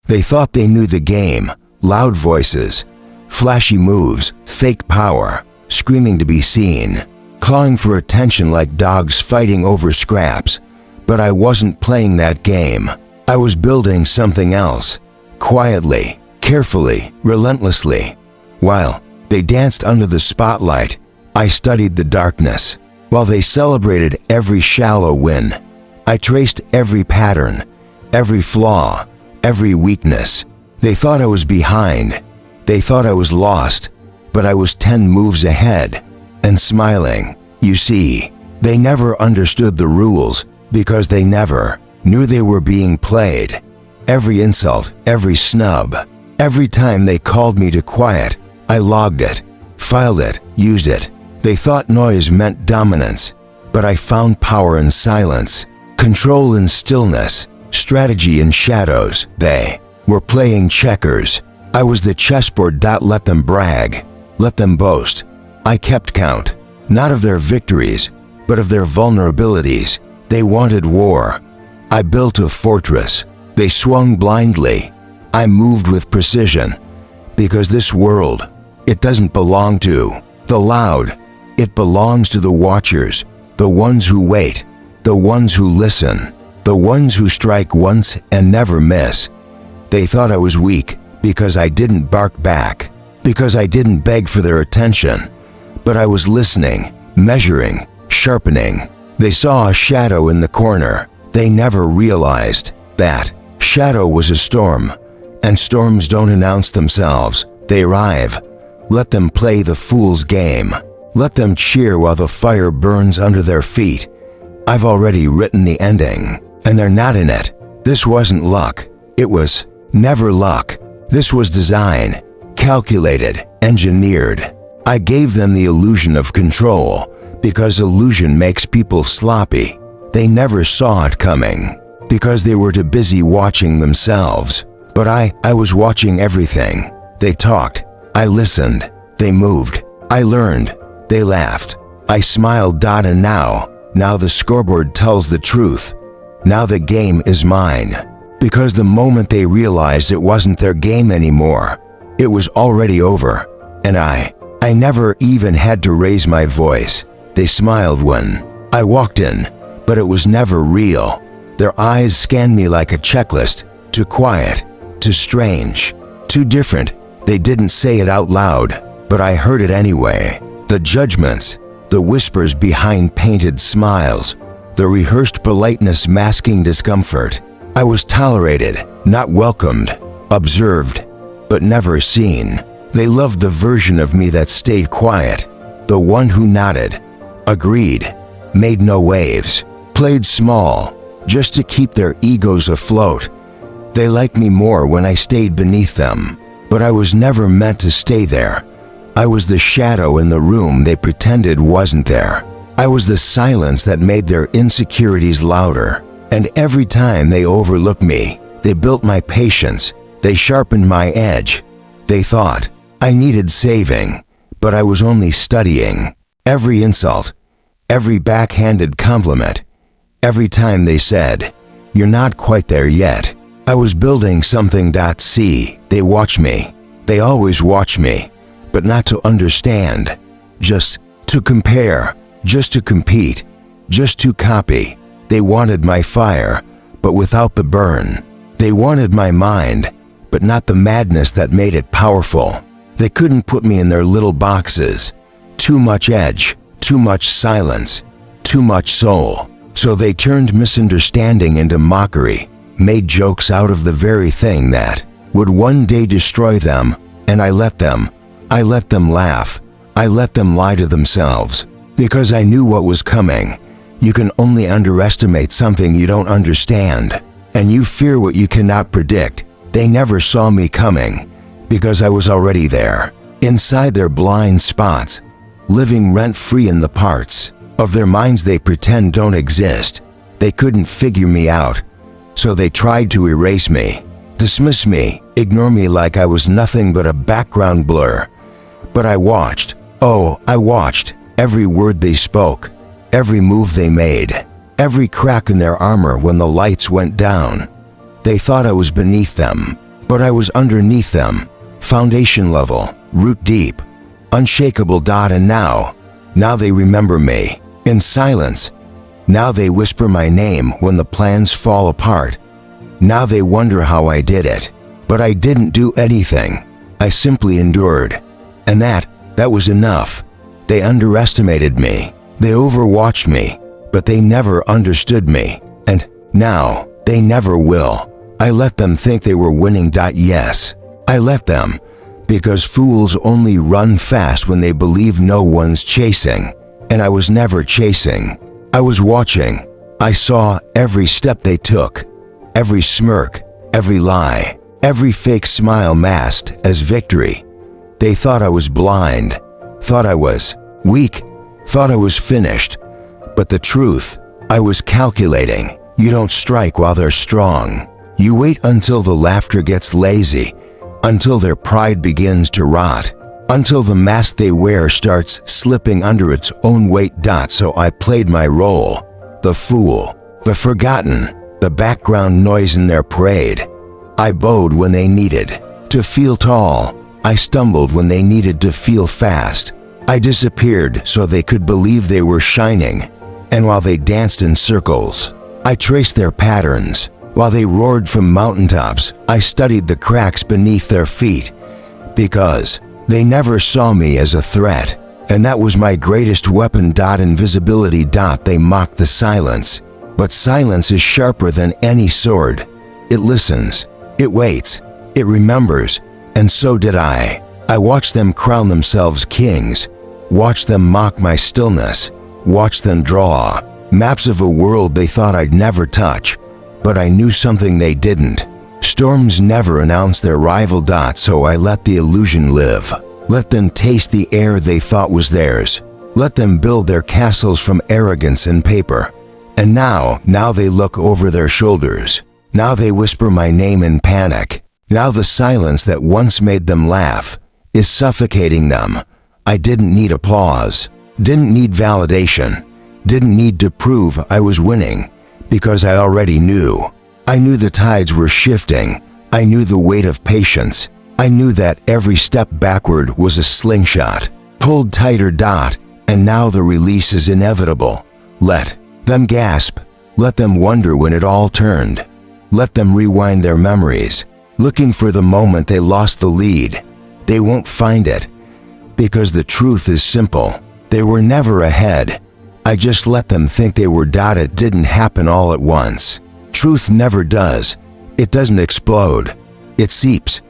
They thought they knew the game. Loud voices, flashy moves, fake power, screaming to be seen, clawing for attention like dogs fighting over scraps. But I wasn't playing that game. I was building something else, quietly, carefully, relentlessly. While they danced under the spotlight, I studied the darkness. While they celebrated every shallow win, I traced every pattern, every flaw, every weakness. They thought I was behind. They thought I was lost, but I was 10 moves ahead and smiling. You see, they never understood the rules because they never knew they were being played. Every insult, every snub, every time they called me to quiet, I logged it, filed it, used it. They thought noise meant dominance, but I found power in silence, control in stillness, strategy in shadows. They were playing checkers. I was the chessboard. Let them brag, let them boast. I kept count, not of their victories, but of their vulnerabilities. They wanted war. I built a fortress. They swung blindly. I moved with precision, because this world, it doesn't belong to the loud. It belongs to the watchers, the ones who wait, the ones who listen, the ones who strike once and never miss. They thought I was weak because I didn't bark back, because I didn't beg for their attention. But I was listening, measuring, sharpening. They saw a shadow in the corner. They never realized that shadow was a storm, and storms don't announce themselves. They arrive. Let them play the fool's game. Let them cheer while the fire burns under their feet. I've already written the ending, and they're not in it. This wasn't luck. It was never luck. This was design, calculated, engineered. I gave them the illusion of control, because illusion makes people sloppy. They never saw it coming, because they were too busy watching themselves. But I was watching everything. They talked. I listened. They moved. I learned. They laughed. I smiled. And now the scoreboard tells the truth. Now the game is mine. Because the moment they realized it wasn't their game anymore, it was already over. And I never even had to raise my voice. They smiled when I walked in, but it was never real. Their eyes scanned me like a checklist. Too quiet, too strange, too different. They didn't say it out loud, but I heard it anyway. The judgments, the whispers behind painted smiles, the rehearsed politeness masking discomfort. I was tolerated, not welcomed, observed, but never seen. They loved the version of me that stayed quiet, the one who nodded, agreed, made no waves, played small, just to keep their egos afloat. They liked me more when I stayed beneath them, but I was never meant to stay there. I was the shadow in the room they pretended wasn't there. I was the silence that made their insecurities louder. And every time they overlooked me, they built my patience. They sharpened my edge. They thought I needed saving, but I was only studying. Every insult, every backhanded compliment, every time they said, "You're not quite there yet," I was building something. See, they watch me. They always watch me, but not to understand, just to compare, just to compete, just to copy. They wanted my fire, but without the burn. They wanted my mind, but not the madness that made it powerful. They couldn't put me in their little boxes. Too much edge, too much silence, too much soul. So they turned misunderstanding into mockery, made jokes out of the very thing that would one day destroy them, and I let them laugh. I let them lie to themselves, because I knew what was coming. You can only underestimate something you don't understand, and you fear what you cannot predict. They never saw me coming, because I was already there, inside their blind spots, living rent-free in the parts of their minds they pretend don't exist. They couldn't figure me out, so they tried to erase me, dismiss me, ignore me like I was nothing but a background blur. But I watched. I watched every word they spoke, every move they made, every crack in their armor when the lights went down. They thought I was beneath them, but I was underneath them, foundation level, root deep, unshakable. And now they remember me, in silence. Now they whisper my name when the plans fall apart. Now they wonder how I did it. But I didn't do anything. I simply endured. And that was enough. They underestimated me. They overwatched me, but they never understood me. And now, they never will. I let them think they were winning. Yes, I let them, because fools only run fast when they believe no one's chasing. And I was never chasing. I was watching. I saw every step they took, every smirk, every lie, every fake smile masked as victory. They thought I was blind, thought I was weak, thought I was finished. But the truth, I was calculating. You don't strike while they're strong. You wait until the laughter gets lazy, until their pride begins to rot, until the mask they wear starts slipping under its own weight. So I played my role, the fool, the forgotten, the background noise in their parade. I bowed when they needed to feel tall. I stumbled when they needed to feel fast. I disappeared so they could believe they were shining. And while they danced in circles, I traced their patterns. While they roared from mountaintops, I studied the cracks beneath their feet. Because they never saw me as a threat. And that was my greatest weapon. Invisibility. They mocked the silence. But silence is sharper than any sword. It listens. It waits. It remembers. And so did I. I watched them crown themselves kings. Watched them mock my stillness. Watched them draw maps of a world they thought I'd never touch. But I knew something they didn't. Storms never announce their rival. So I let the illusion live. Let them taste the air they thought was theirs. Let them build their castles from arrogance and paper. And now they look over their shoulders. Now they whisper my name in panic. Now the silence that once made them laugh is suffocating them. I didn't need applause, didn't need validation, didn't need to prove I was winning, because I already knew. I knew the tides were shifting. I knew the weight of patience. I knew that every step backward was a slingshot, pulled tighter. And now the release is inevitable. Let them gasp. Let them wonder when it all turned. Let them rewind their memories, looking for the moment they lost the lead. They won't find it, because the truth is simple. They were never ahead. I just let them think they were. It didn't happen all at once. Truth never does. It doesn't explode. It seeps,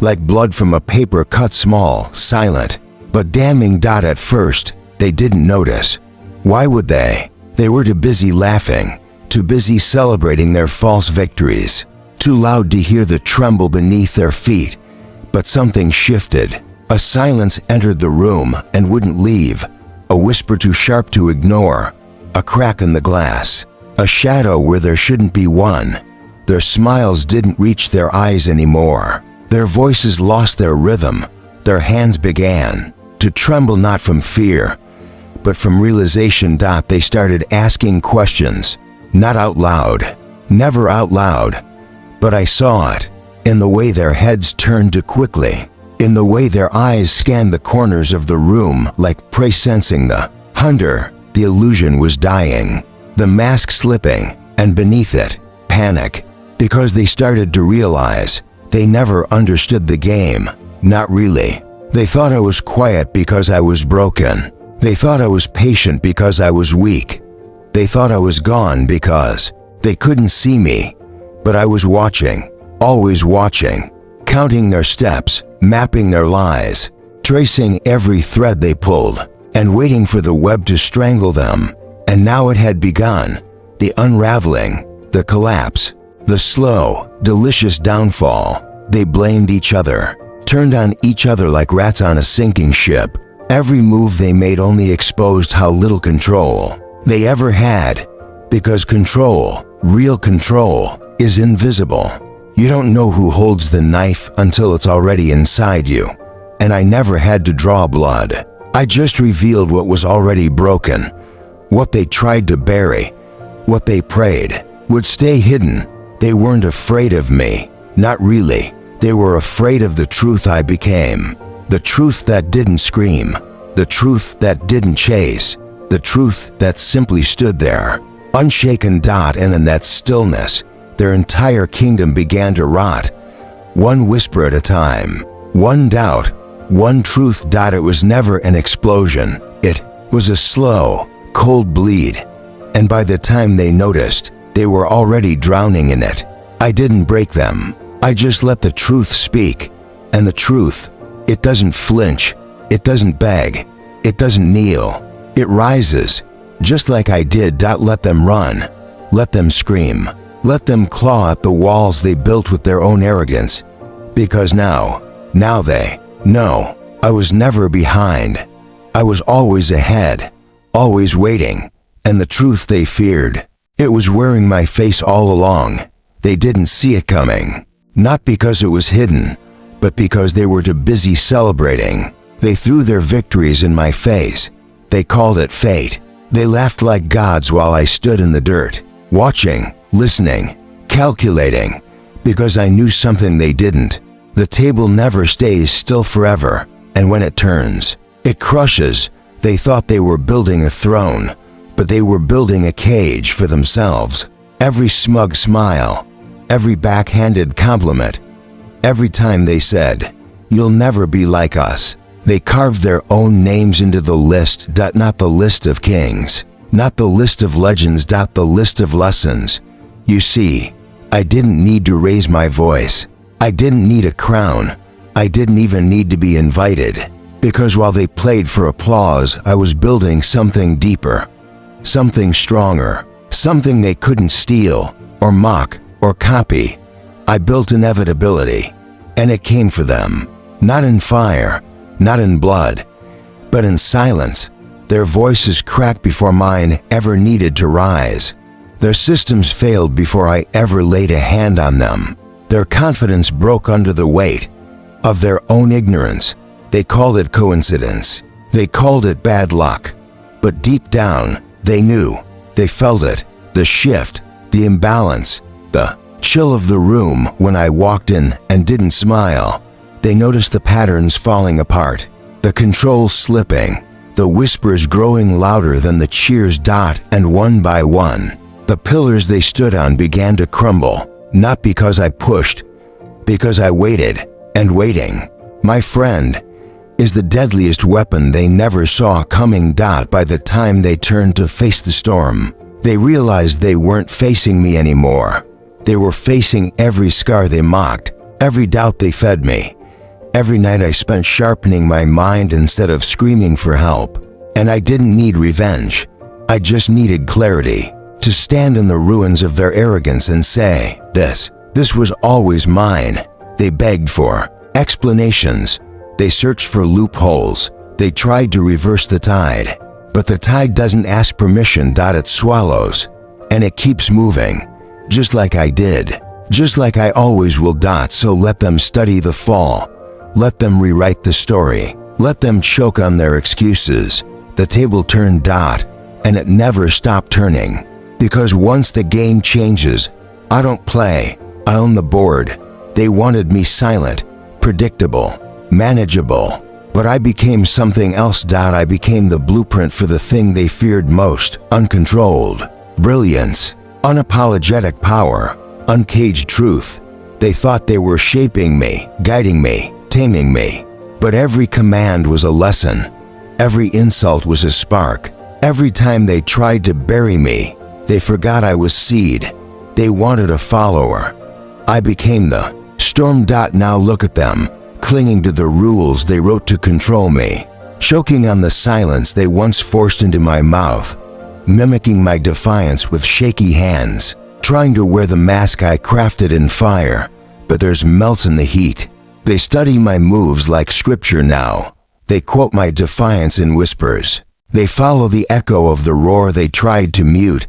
like blood from a paper cut small, silent, but damning. At first, they didn't notice. Why would they? They were too busy laughing, too busy celebrating their false victories, too loud to hear the tremble beneath their feet. But something shifted. A silence entered the room and wouldn't leave. A whisper too sharp to ignore. A crack in the glass. A shadow where there shouldn't be one. Their smiles didn't reach their eyes anymore. Their voices lost their rhythm. Their hands began to tremble, not from fear, but from realization. They started asking questions, not out loud, never out loud, but I saw it in the way their heads turned too quickly, in the way their eyes scanned the corners of the room like prey sensing the hunter. The illusion was dying, the mask slipping, and beneath it, panic, because they started to realize they never understood the game. Not really. They thought I was quiet because I was broken. They thought I was patient because I was weak. They thought I was gone because they couldn't see me. But I was watching, always watching, counting their steps, mapping their lies, tracing every thread they pulled, and waiting for the web to strangle them. And now it had begun. The unraveling, the collapse, the slow, delicious downfall. They blamed each other, turned on each other like rats on a sinking ship. Every move they made only exposed how little control they ever had, because control, real control, is invisible. You don't know who holds the knife until it's already inside you. And I never had to draw blood. I just revealed what was already broken, what they tried to bury, what they prayed would stay hidden. They weren't afraid of me, not really. They were afraid of the truth I became. The truth that didn't scream. The truth that didn't chase. The truth that simply stood there, unshaken. And in that stillness, their entire kingdom began to rot. One whisper at a time. One doubt. One truth. It was never an explosion. It was a slow, cold bleed. And by the time they noticed, they were already drowning in it. I didn't break them. I just let the truth speak. And the truth, it doesn't flinch. It doesn't beg. It doesn't kneel. It rises, just like I did. Let them run. Let them scream. Let them claw at the walls they built with their own arrogance. Because now they know I was never behind. I was always ahead, always waiting. And the truth they feared, it was wearing my face all along. They didn't see it coming. Not because it was hidden, but because they were too busy celebrating. They threw their victories in my face. They called it fate. They laughed like gods while I stood in the dirt, watching, listening, calculating, because I knew something they didn't. The table never stays still forever, and when it turns, it crushes. They thought they were building a throne, but they were building a cage for themselves. Every smug smile, every backhanded compliment, every time they said, "You'll never be like us," they carved their own names into the list. Not the list of kings, not the list of legends. The list of lessons. You see, I didn't need to raise my voice. I didn't need a crown. I didn't even need to be invited. Because while they played for applause, I was building something deeper, something stronger, something they couldn't steal, or mock, or copy. I built inevitability, and it came for them. Not in fire, not in blood, but in silence. Their voices cracked before mine ever needed to rise. Their systems failed before I ever laid a hand on them. Their confidence broke under the weight of their own ignorance. They called it coincidence. They called it bad luck. But deep down, they knew. They felt it. The shift, the imbalance, the chill of the room when I walked in and didn't smile. They noticed the patterns falling apart, the control slipping, the whispers growing louder than the cheers. And one by one, the pillars they stood on began to crumble. Not because I pushed, because I waited. And waiting, my friend, is the deadliest weapon they never saw coming. By the time they turned to face the storm, they realized they weren't facing me anymore. They were facing every scar they mocked, every doubt they fed me, every night I spent sharpening my mind instead of screaming for help. And I didn't need revenge. I just needed clarity. To stand in the ruins of their arrogance and say, this was always mine. They begged for explanations. They searched for loopholes. They tried to reverse the tide. But the tide doesn't ask permission. It swallows. And it keeps moving. Just like I did. Just like I always will. So let them study the fall. Let them rewrite the story. Let them choke on their excuses. The table turned. And it never stopped turning. Because once the game changes, I don't play. I own the board. They wanted me silent, predictable, manageable. But I became something else. I became the blueprint for the thing they feared most. Uncontrolled brilliance, unapologetic power, uncaged truth. They thought they were shaping me, guiding me, taming me. But every command was a lesson. Every insult was a spark. Every time they tried to bury me, they forgot I was seed. They wanted a follower. I became the storm. Now look at them, clinging to the rules they wrote to control me, choking on the silence they once forced into my mouth, mimicking my defiance with shaky hands, trying to wear the mask I crafted in fire, but there's melts in the heat. They study my moves like scripture now. They quote my defiance in whispers. They follow the echo of the roar they tried to mute.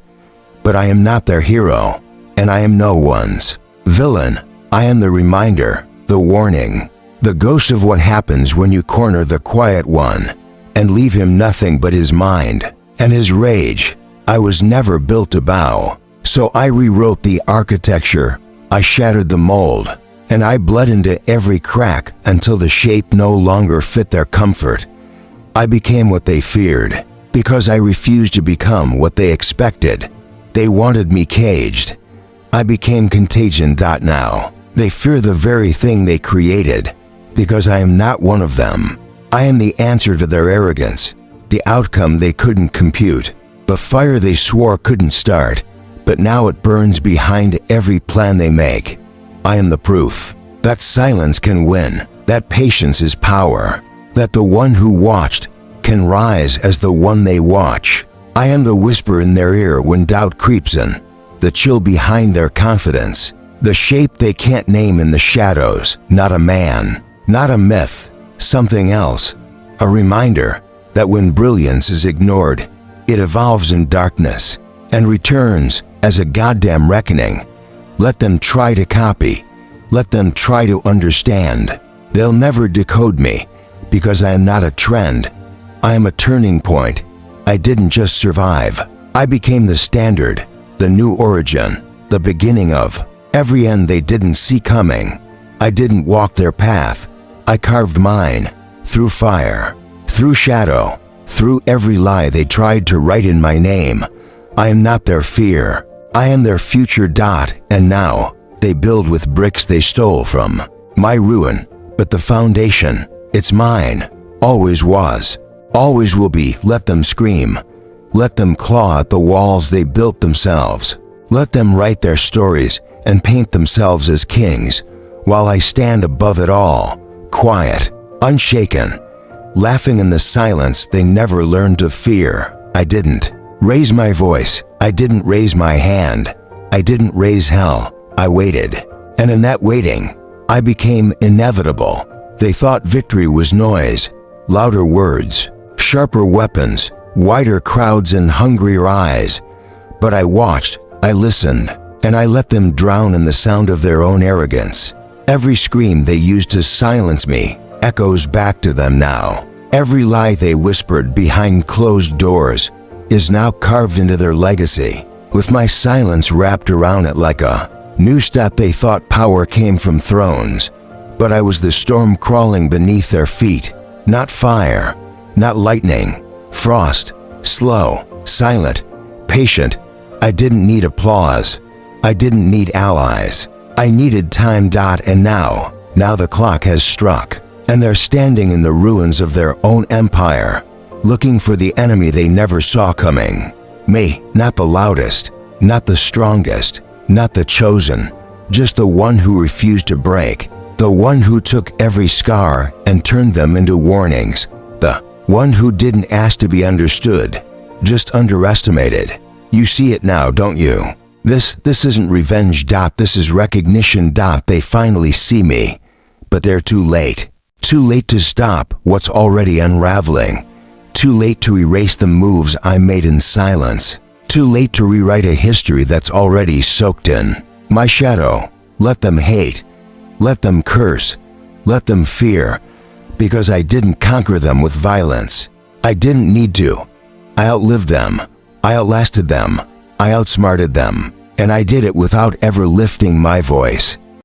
But I am not their hero, and I am no one's villain. I am the reminder, the warning, the ghost of what happens when you corner the quiet one and leave him nothing but his mind and his rage. I was never built to bow, so I rewrote the architecture. I shattered the mold, and I bled into every crack until the shape no longer fit their comfort. I became what they feared, because I refused to become what they expected. They wanted me caged. I became contagion. Now, they fear the very thing they created, because I am not one of them. I am the answer to their arrogance, the outcome they couldn't compute, the fire they swore couldn't start, but now it burns behind every plan they make. I am the proof that silence can win, that patience is power, that the one who watched can rise as the one they watch. I am the whisper in their ear when doubt creeps in, the chill behind their confidence, the shape they can't name in the shadows. Not a man, not a myth, something else. A reminder that when brilliance is ignored, it evolves in darkness and returns as a goddamn reckoning. Let them try to copy. Let them try to understand. They'll never decode me, because I am not a trend. I am a turning point. I didn't just survive. I became the standard, the new origin, the beginning of every end they didn't see coming. I didn't walk their path. I carved mine, through fire, through shadow, through every lie they tried to write in my name. I am not their fear. I am their future. And now, they build with bricks they stole from my ruin, but the foundation, it's mine. Always was, always will be. Let them scream. Let them claw at the walls they built themselves. Let them write their stories and paint themselves as kings, while I stand above it all, quiet, unshaken, laughing in the silence they never learned to fear. I didn't raise my voice. I didn't raise my hand. I didn't raise hell. I waited. And in that waiting, I became inevitable. They thought victory was noise, louder words, sharper weapons, wider crowds and hungrier eyes. But I watched, I listened, and I let them drown in the sound of their own arrogance. Every scream they used to silence me echoes back to them now. Every lie they whispered behind closed doors is now carved into their legacy, with my silence wrapped around it like a noose. They thought power came from thrones, but I was the storm crawling beneath their feet. Not fire, not lightning, frost, slow, silent, patient. I didn't need applause. I didn't need allies. I needed time. And now the clock has struck, and they're standing in the ruins of their own empire, looking for the enemy they never saw coming. Me, not the loudest, not the strongest, not the chosen, just the one who refused to break, the one who took every scar and turned them into warnings, the one who didn't ask to be understood, just underestimated. You see it now, don't you? This isn't revenge. This is recognition. They finally see me, but they're too late. Too late to stop what's already unraveling. Too late to erase the moves I made in silence. Too late to rewrite a history that's already soaked in my shadow. Let them hate. Let them curse. Let them fear, because I didn't conquer them with violence. I didn't need to. I outlived them. I outlasted them. I outsmarted them. And I did it without ever lifting my voice.